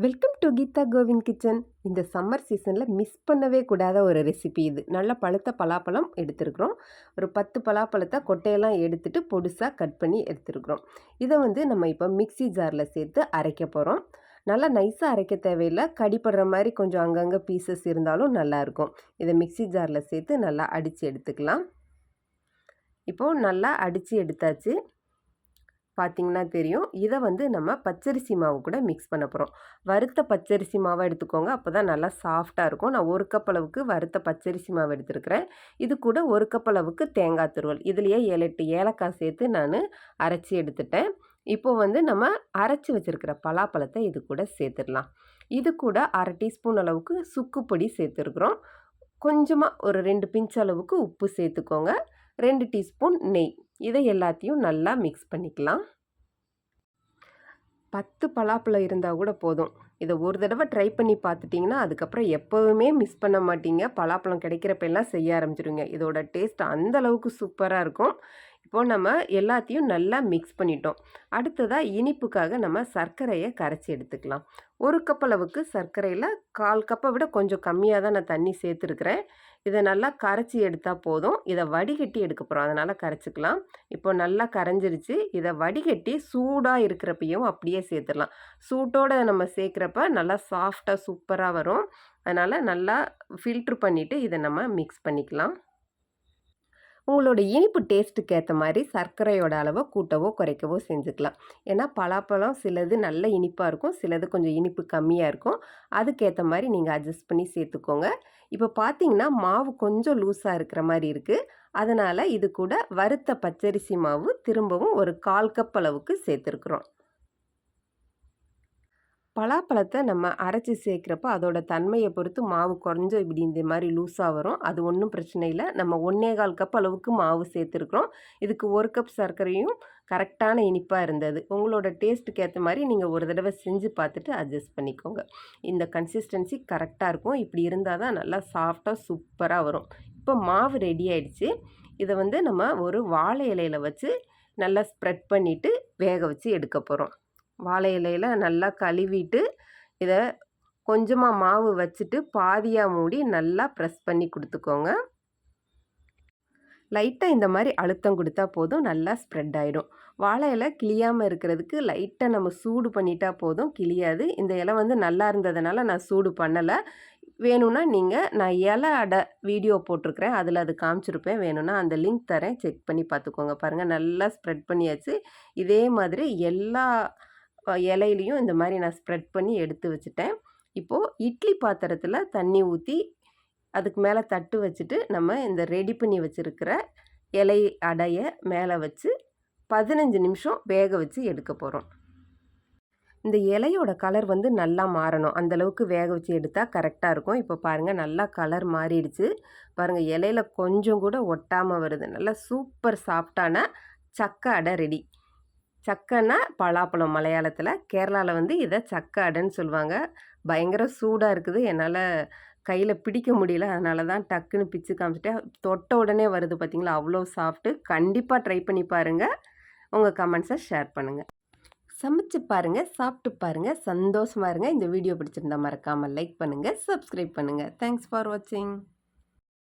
Welcome to Geetha Govind kitchen. இந்த summer சீசனில் miss பண்ணவே கூடாத ஒரு ரெசிபி இது. நல்ல பழுத்த பலாப்பழம் எடுத்துருக்குறோம். ஒரு 10 பலாப்பழத்தை கொட்டையெல்லாம் எடுத்துட்டு பொடுசாக கட் பண்ணி எடுத்துருக்குறோம். இதை நம்ம இப்போ மிக்ஸி ஜாரில் சேர்த்து அரைக்க போகிறோம். நல்லா நைஸாக அரைக்க தேவையில்லை, கடிப்படுற மாதிரி கொஞ்சம் அங்கங்கே பீசஸ் இருந்தாலும் நல்லாயிருக்கும். இதை மிக்ஸி ஜாரில் சேர்த்து நல்லா அடித்து எடுத்துக்கலாம். இப்போது நல்லா அடித்து எடுத்தாச்சு. பார்த்திங்கன்னா தெரியும். இதை நம்ம பச்சரிசி மாவு கூட மிக்ஸ் பண்ண போகிறோம். வறுத்த பச்சரிசி மாவை எடுத்துக்கோங்க, அப்போ தான் நல்லா சாஃப்டாக இருக்கும். நான் 1 கப் அளவுக்கு வறுத்த பச்சரிசி மாவு எடுத்துருக்கிறேன். இது கூட 1 கப் அளவுக்கு தேங்காய் துருவல், இதுலேயே 7-8 ஏலக்காய் சேர்த்து நான் அரைச்சி எடுத்துட்டேன். இப்போது நம்ம அரைச்சி வச்சுருக்கிற பலாப்பழத்தை இது கூட சேர்த்துடலாம். இது கூட 1/2 டீஸ்பூன் அளவுக்கு சுக்கு பொடி சேர்த்துருக்குறோம். கொஞ்சமாக ஒரு 2 பிஞ்ச் அளவுக்கு உப்பு சேர்த்துக்கோங்க. 2 டீஸ்பூன் நெய். இதை எல்லாத்தையும் நல்லா மிக்ஸ் பண்ணிக்கலாம். 10 பலாப்பழம் இருந்தால் கூட போதும். இதை ஒரு தடவை ட்ரை பண்ணி பார்த்துட்டிங்கன்னா அதுக்கப்புறம் எப்போவுமே மிஸ் பண்ண மாட்டீங்க. பலாப்பழம் கிடைக்கிறப்ப எல்லாம் செய்ய ஆரம்பிச்சிடுங்க. இதோட டேஸ்ட் அந்தளவுக்கு சூப்பராக இருக்கும். இப்போது நம்ம எல்லாத்தையும் நல்லா மிக்ஸ் பண்ணிட்டோம். அடுத்ததாக இனிப்புக்காக நம்ம சர்க்கரையை கரைச்சி எடுத்துக்கலாம். 1 கப் அளவுக்கு சர்க்கரையில் 1/4 கப்பை விட கொஞ்சம் கம்மியாக தான் நான் தண்ணி சேர்த்துருக்குறேன். இதை நல்லா கரைச்சி எடுத்தால் போதும். இதை வடிகட்டி எடுக்க போகிறோம், அதனால் கரைச்சிக்கலாம். இப்போ நல்லா கரைஞ்சிருச்சு. இதை வடிகட்டி சூடாக இருக்கிறப்பையும் அப்படியே சேர்த்துடலாம். சூட்டோடு நம்ம சேர்க்குறப்ப நல்லா சாஃப்டாக சூப்பராக வரும். அதனால் நல்லா ஃபில்ட்ரு பண்ணிவிட்டு இதை நம்ம மிக்ஸ் பண்ணிக்கலாம். உங்களோட இனிப்பு டேஸ்ட்டுக்கு ஏற்ற மாதிரி சர்க்கரையோட அளவை கூட்டவோ குறைக்கவோ செஞ்சுக்கலாம். ஏன்னா பலாப்பழம் சிலது நல்ல இனிப்பாக இருக்கும், சிலது கொஞ்சம் இனிப்பு கம்மியாக இருக்கும். அதுக்கேற்ற மாதிரி நீங்கள் அட்ஜஸ்ட் பண்ணி சேர்த்துக்கோங்க. இப்போ பார்த்தீங்கன்னா மாவு கொஞ்சம் லூஸாக இருக்கிற மாதிரி இருக்குது. அதனால் இது கூட வறுத்த பச்சரிசி மாவு திரும்பவும் ஒரு 1/4 கப் அளவுக்கு சேர்த்துருக்குறோம். பலாப்பழத்தை நம்ம அரைச்சி சேர்க்குறப்ப அதோட தன்மையை பொறுத்து மாவு கொஞ்சம் இப்படி இந்த மாதிரி லூஸாக வரும். அது ஒன்றும் பிரச்சனை இல்லை. நம்ம 1/4 கப் அளவுக்கு மாவு சேர்த்துருக்குறோம். இதுக்கு 1 கப் சர்க்கரையும் கரெக்டான இனிப்பாக இருந்தது. உங்களோட டேஸ்ட்டுக்கு ஏற்ற மாதிரி நீங்கள் ஒரு தடவை செஞ்சு பார்த்துட்டு அட்ஜஸ்ட் பண்ணிக்கோங்க. இந்த கன்சிஸ்டன்சி கரெக்டாக இருக்கும். இப்படி இருந்தால் தான் நல்லா சாஃப்டாக சூப்பராக வரும். இப்போ மாவு ரெடி ஆகிடுச்சு. இதை நம்ம ஒரு வாழை இலையில் வச்சு நல்லா ஸ்ப்ரெட் பண்ணிவிட்டு வேக வச்சு எடுக்க போகிறோம். வாழை இலையில் நல்லா கழுவிட்டு இதை கொஞ்சமாக மாவு வச்சுட்டு பாதியாக மூடி நல்லா ப்ரெஸ் பண்ணி கொடுத்துக்கோங்க. லைட்டாக இந்த மாதிரி அழுத்தம் கொடுத்தா போதும், நல்லா ஸ்ப்ரெட் ஆகிடும். வாழை இலை கிளியாமல் இருக்கிறதுக்கு லைட்டாக நம்ம சூடு பண்ணிட்டா போதும், கிளியாது. இந்த இலை நல்லா இருந்ததுனால நான் சூடு பண்ணலை. வேணும்னா நான் இலை அடை வீடியோ போட்டிருக்கிறேன், அதில் அது காமிச்சிருப்பேன். வேணும்னா அந்த லிங்க் தரேன், செக் பண்ணி பார்த்துக்கோங்க. பாருங்கள், நல்லா ஸ்ப்ரெட் பண்ணியாச்சு. இதே மாதிரி எல்லா இலையிலையும் இந்த மாதிரி நான் ஸ்ப்ரெட் பண்ணி எடுத்து வச்சுட்டேன். இப்போது இட்லி பாத்திரத்தில் தண்ணி ஊற்றி அதுக்கு மேலே தட்டு வச்சுட்டு நம்ம இந்த ரெடி பண்ணி வச்சுருக்கிற இலை அடையை மேலே வச்சு 15 நிமிஷம் வேக வச்சு எடுக்க போகிறோம். இந்த இலையோட கலர் நல்லா மாறணும், அந்தளவுக்கு வேக வச்சு எடுத்தால் கரெக்டாக இருக்கும். இப்போ பாருங்கள், நல்லா கலர் மாறிடுச்சு. பாருங்கள், இலையில் கொஞ்சம் கூட ஒட்டாமல் வருது. நல்லா சூப்பர் சாஃப்டான சக்கை அடை ரெடி. சக்கைன்னா பலாப்பழம் மலையாளத்தில், கேரளாவில் இதை சக்கை அடைன்னு சொல்லுவாங்க. பயங்கர சூடாக இருக்குது, என்னால் கையில் பிடிக்க முடியல, அதனால தான் டக்குன்னு பிச்சு காமிச்சிட்டேன். தொட்ட உடனே வருது பார்த்திங்களா, அவ்வளோ சாஃப்ட்டு. கண்டிப்பாக ட்ரை பண்ணி பாருங்கள். உங்கள் கமெண்ட்ஸை ஷேர் பண்ணுங்கள். சமைச்சு பாருங்கள், சாப்பிட்டு பாருங்கள், சந்தோஷமாக இருங்க. இந்த வீடியோ பிடிச்சிருந்தா மறக்காமல் லைக் பண்ணுங்கள், சப்ஸ்கிரைப் பண்ணுங்கள். தேங்க்ஸ் ஃபார் வாட்சிங்.